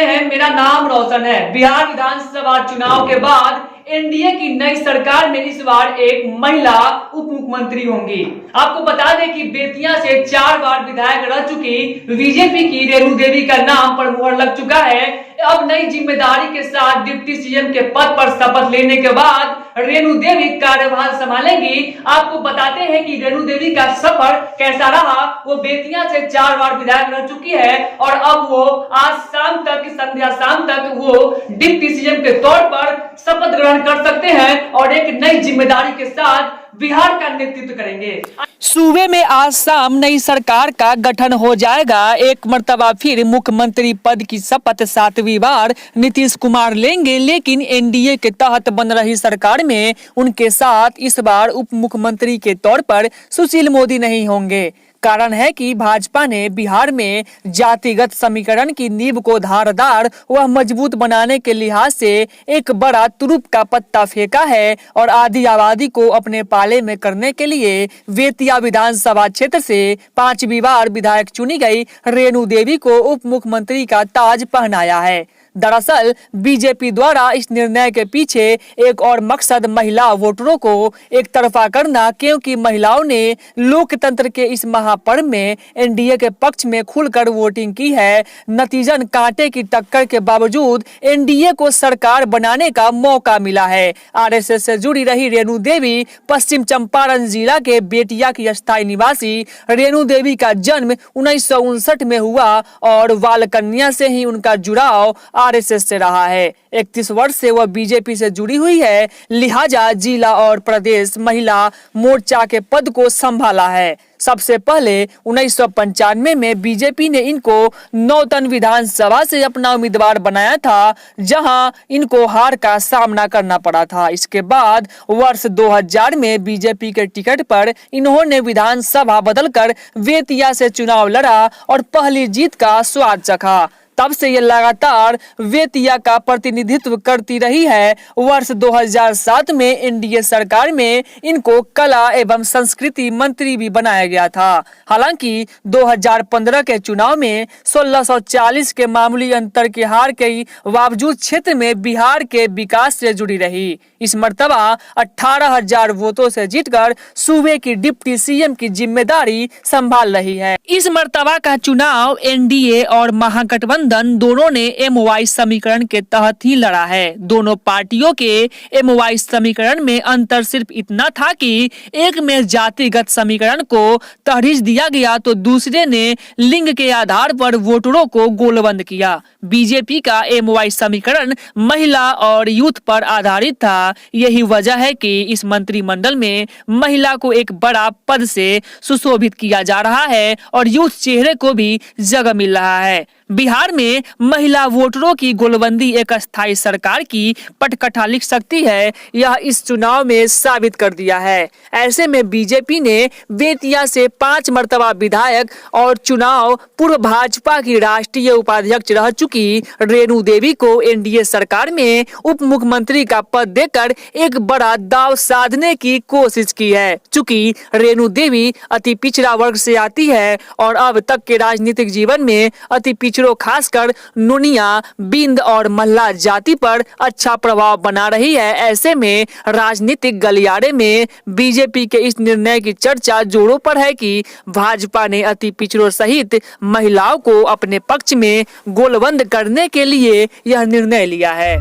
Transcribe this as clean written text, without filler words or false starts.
रहे हैं मेरा नाम रोशन है। बिहार विधानसभा चुनाव के बाद एनडीए की नई सरकार में इस बार एक महिला उप मुख्यमंत्री होंगी। आपको बता दें कि बेतिया से 4 बार विधायक रह चुकी बीजेपी की रेणु देवी का नाम पर मुहर लग चुका है। अब नई जिम्मेदारी के साथ डिप्टी सीएम के पद पर शपथ लेने के बाद रेणु देवी कार्यभार संभालेंगी। आपको बताते हैं कि रेणु देवी का सफर कैसा रहा। वो बेतिया से 4 बार विधायक रह चुकी है और अब वो आज शाम तक, संध्या शाम तक वो डिप्टी सीएम के तौर पर शपथ ग्रहण कर सकते हैं और एक नई जिम्मेदारी के साथ बिहार का नेतृत्व करेंगे। सूबे में आज शाम नई सरकार का गठन हो जाएगा। एक मर्तबा फिर मुख्यमंत्री पद की शपथ 7वीं बार नीतीश कुमार लेंगे, लेकिन एनडीए के तहत बन रही सरकार में उनके साथ इस बार उप मुख्यमंत्री के तौर पर सुशील मोदी नहीं होंगे। कारण है कि भाजपा ने बिहार में जातिगत समीकरण की नींव को धारदार व मजबूत बनाने के लिहाज से एक बड़ा तुरुप का पत्ता फेंका है और आधी आबादी को अपने पाले में करने के लिए बेतिया विधानसभा क्षेत्र से 5वीं बार विधायक चुनी गई रेणु देवी को उप मुख्यमंत्री का ताज पहनाया है। दरअसल बीजेपी द्वारा इस निर्णय के पीछे एक और मकसद महिला वोटरों को एक तरफा करना, क्योंकि महिलाओं ने लोकतंत्र के इस महापर्व में एनडीए के पक्ष में खुलकर वोटिंग की है। नतीजन कांटे की टक्कर के बावजूद एनडीए को सरकार बनाने का मौका मिला है। आरएसएस से जुड़ी रही रेणु देवी पश्चिम चंपारण जिला के बेतिया की स्थायी निवासी रेणु देवी का जन्म 1959 में हुआ और बाल कन्या से ही उनका जुड़ाव आरएसएस से रहा है। 31 वर्ष से वह बीजेपी से जुड़ी हुई है, लिहाजा जिला और प्रदेश महिला मोर्चा के पद को संभाला है। सबसे पहले 1995 में बीजेपी ने इनको नौतन विधानसभा से अपना उम्मीदवार बनाया था, जहां इनको हार का सामना करना पड़ा था। इसके बाद वर्ष 2000 में बीजेपी के टिकट पर इन्होंने विधानसभा बदलकर बेतिया से चुनाव लड़ा और पहली जीत का स्वाद चखा। तब से ये लगातार बेतिया का प्रतिनिधित्व करती रही है। वर्ष 2007 में एनडीए सरकार में इनको कला एवं संस्कृति मंत्री भी बनाया गया था। हालांकि 2015 के चुनाव में 1640 के मामूली अंतर के हार के बावजूद क्षेत्र में बिहार के विकास से जुड़ी रही। इस मर्तबा 18,000 वोटों से जीतकर सूबे की डिप्टी सीएम की जिम्मेदारी संभाल रही है। इस मर्तबा का चुनाव एनडीए और महागठबंधन दोनों ने एमओवाई समीकरण के तहत ही लड़ा है। दोनों पार्टियों के एमओवाई समीकरण में अंतर सिर्फ इतना था कि एक में जातिगत समीकरण को तहरीज दिया गया तो दूसरे ने लिंग के आधार पर वोटरों को गोलबंद किया। बीजेपी का एमओवाई समीकरण महिला और यूथ पर आधारित था। यही वजह है कि इस मंत्रिमंडल में महिला को एक बड़ा पद से सुशोभित किया जा रहा है और यूथ चेहरे को भी जगह मिल रहा है। बिहार में महिला वोटरों की गोलबंदी एक अस्थायी सरकार की पटकथा लिख सकती है, यह इस चुनाव में साबित कर दिया है। ऐसे में बीजेपी ने बेतिया से 5 मर्तबा विधायक और चुनाव पूर्व भाजपा की राष्ट्रीय उपाध्यक्ष रह चुकी रेणु देवी को एनडीए सरकार में उप मुख्यमंत्री का पद देकर एक बड़ा दांव साधने की कोशिश की है। चूंकि रेणु देवी अति पिछड़ा वर्ग से आती है और अब तक के राजनीतिक जीवन में अति पिछड़ों खासकर नोनिया, बिंद और मल्ला जाति पर अच्छा प्रभाव बना रही है। ऐसे में राजनीतिक गलियारे में बीजेपी के इस निर्णय की चर्चा जोरों पर है कि भाजपा ने अति पिछड़ों सहित महिलाओं को अपने पक्ष में गोलबंद करने के लिए यह निर्णय लिया है।